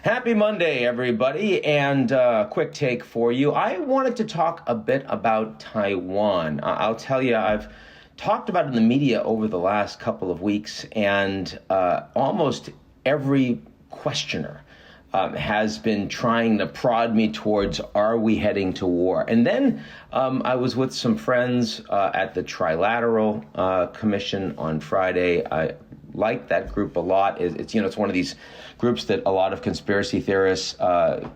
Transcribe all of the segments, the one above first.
Happy Monday, everybody, and quick take for you. I wanted to talk a bit about Taiwan. I'll tell you, I've talked about it in the media over the last couple of weeks, and almost every questioner has been trying to prod me towards, are we heading to war? And then I was with some friends at the Trilateral Commission on Friday. I like that group a lot. It's one of these groups that a lot of conspiracy theorists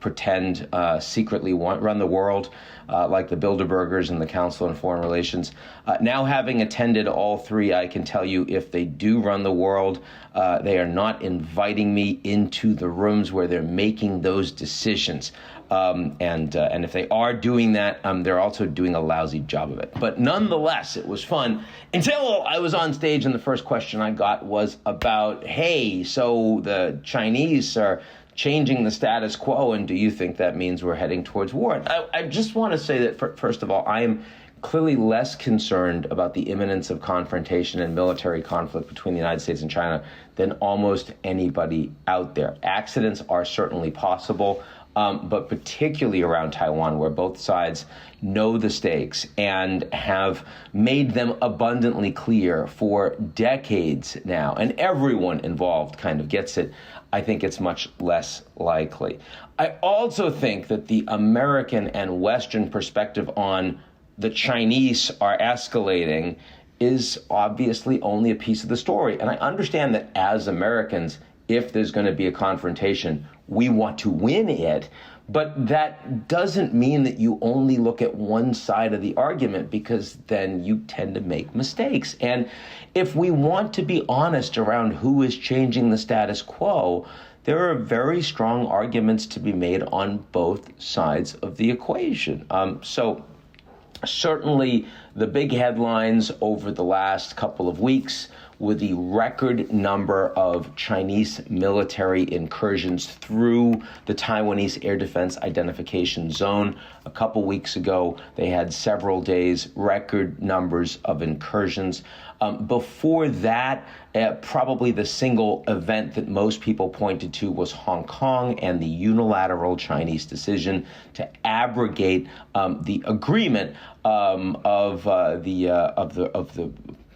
pretend secretly run the world, like the Bilderbergers and the Council on Foreign Relations. Now, having attended all three, I can tell you if they do run the world, they are not inviting me into the rooms where they're making those decisions. And if they are doing that, they're also doing a lousy job of it. But nonetheless, it was fun until I was on stage and the first question I got was about, hey, so the Chinese are changing the status quo, and do you think that means we're heading towards war? I just want to say that, first of all, I am clearly less concerned about the imminence of confrontation and military conflict between the United States and China than almost anybody out there. Accidents are certainly possible, but particularly around Taiwan, where both sides know the stakes and have made them abundantly clear for decades now, and everyone involved kind of gets it, I think it's much less likely. I also think that the American and Western perspective on the Chinese are escalating is obviously only a piece of the story. And I understand that as Americans, if there's going to be a confrontation, we want to win it. But that doesn't mean that you only look at one side of the argument, because then you tend to make mistakes. And if we want to be honest around who is changing the status quo, there are very strong arguments to be made on both sides of the equation. So certainly the big headlines over the last couple of weeks were the record number of Chinese military incursions through the Taiwanese Air Defense Identification Zone. A couple weeks ago, they had several days, record numbers of incursions. Before that, probably the single event that most people pointed to was Hong Kong and the unilateral Chinese decision to abrogate the agreement of the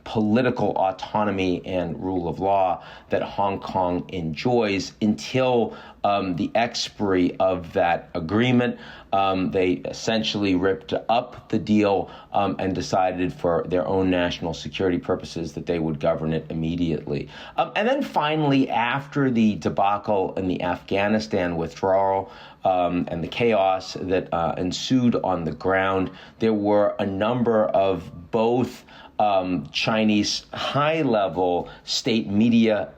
political autonomy and rule of law that Hong Kong enjoys until the expiry of that agreement. They essentially ripped up the deal and decided for their own national security purposes that they would govern it immediately. And then finally, after the debacle in the Afghanistan withdrawal and the chaos that ensued on the ground, there were a number of both Chinese high-level state media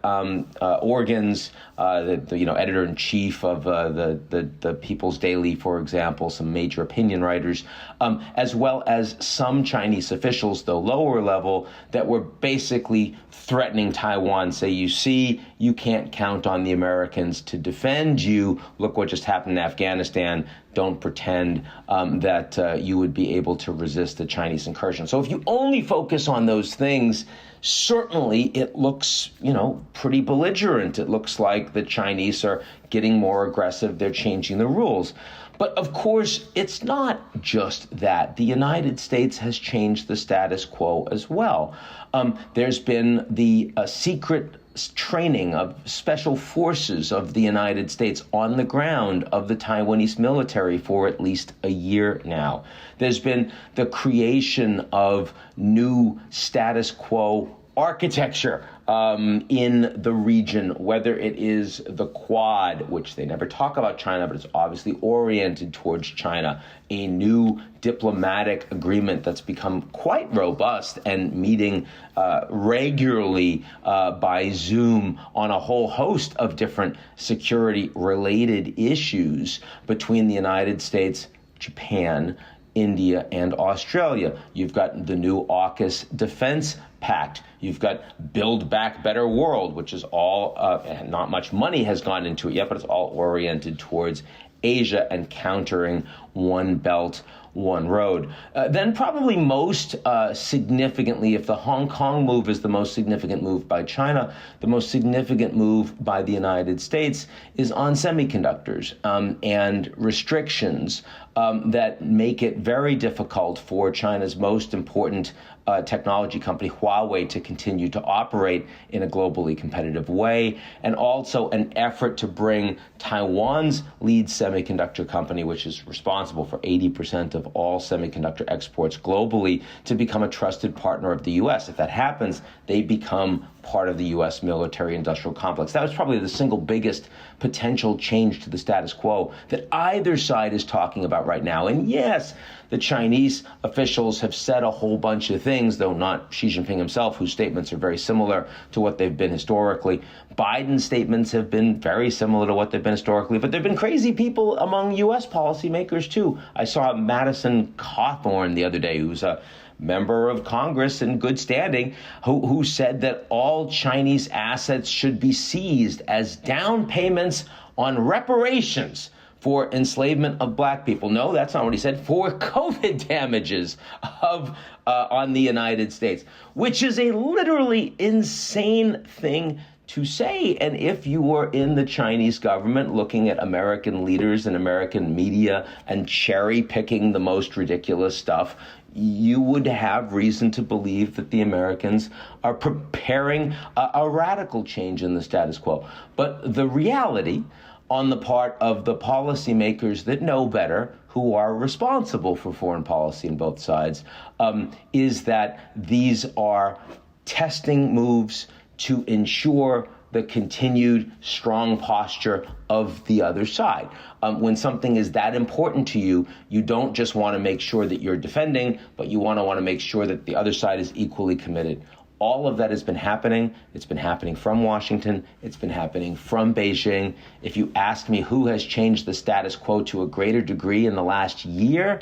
organs, the editor-in-chief of the People's Daily, for example, some major opinion writers, as well as some Chinese officials, though lower level, that were basically threatening Taiwan, say, you see, you can't count on the Americans to defend you. Look what just happened in Afghanistan. Don't pretend that you would be able to resist the Chinese incursion. So if you only focus on those things, certainly it looks, pretty belligerent. It looks like the Chinese are getting more aggressive. They're changing the rules. But of course, it's not just that. The United States has changed the status quo as well. There's been the secret training of special forces of the United States on the ground of the Taiwanese military for at least a year now. There's been the creation of new status quo architecture in the region, whether it is the Quad, which they never talk about China, but it's obviously oriented towards China, a new diplomatic agreement that's become quite robust and meeting regularly by Zoom on a whole host of different security-related issues between the United States, Japan, India, and Australia. You've got the new AUKUS defense Pact. You've got Build Back Better World, which is all, not much money has gone into it yet, but it's all oriented towards Asia and countering One Belt, One Road. Then probably most significantly, if the Hong Kong move is the most significant move by China, the most significant move by the United States is on semiconductors and restrictions that make it very difficult for China's most important technology company, Huawei, to continue to operate in a globally competitive way, and also an effort to bring Taiwan's lead semiconductor company, which is responsible for 80% of all semiconductor exports globally, to become a trusted partner of the U.S. If that happens, they become part of the U.S. military-industrial complex. That was probably the single biggest potential change to the status quo that either side is talking about right now. And yes, the Chinese officials have said a whole bunch of things, though not Xi Jinping himself, whose statements are very similar to what they've been historically. Biden's statements have been very similar to what they've been historically, but there have been crazy people among U.S. policymakers, too. I saw Madison Cawthorn the other day, who's a member of Congress in good standing, who said that all Chinese assets should be seized as down payments on reparations for enslavement of black people. No, that's not what he said. For COVID damages on the United States, which is a literally insane thing to say. And if you were in the Chinese government looking at American leaders and American media and cherry picking the most ridiculous stuff, you would have reason to believe that the Americans are preparing a radical change in the status quo. But the reality on the part of the policymakers that know better, who are responsible for foreign policy on both sides, is that these are testing moves to ensure the continued strong posture of the other side. When something is that important to you, you don't just want to make sure that you're defending, but you want to make sure that the other side is equally committed. All of that has been happening. It's been happening from Washington. It's been happening from Beijing. If you ask me who has changed the status quo to a greater degree in the last year,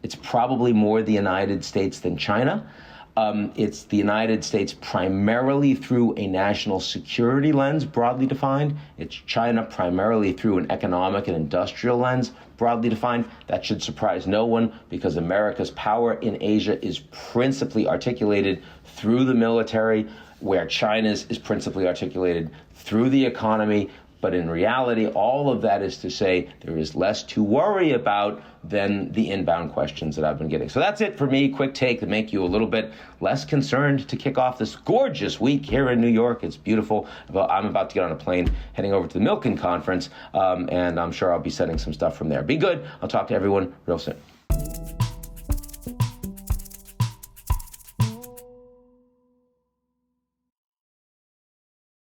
it's probably more the United States than China. It's the United States primarily through a national security lens, broadly defined. It's China primarily through an economic and industrial lens, broadly defined. That should surprise no one, because America's power in Asia is principally articulated through the military, where China's is principally articulated through the economy. But in reality, all of that is to say there is less to worry about than the inbound questions that I've been getting. So that's it for me. Quick take to make you a little bit less concerned to kick off this gorgeous week here in New York. It's beautiful. I'm about to get on a plane heading over to the Milken Conference, and I'm sure I'll be sending some stuff from there. Be good. I'll talk to everyone real soon.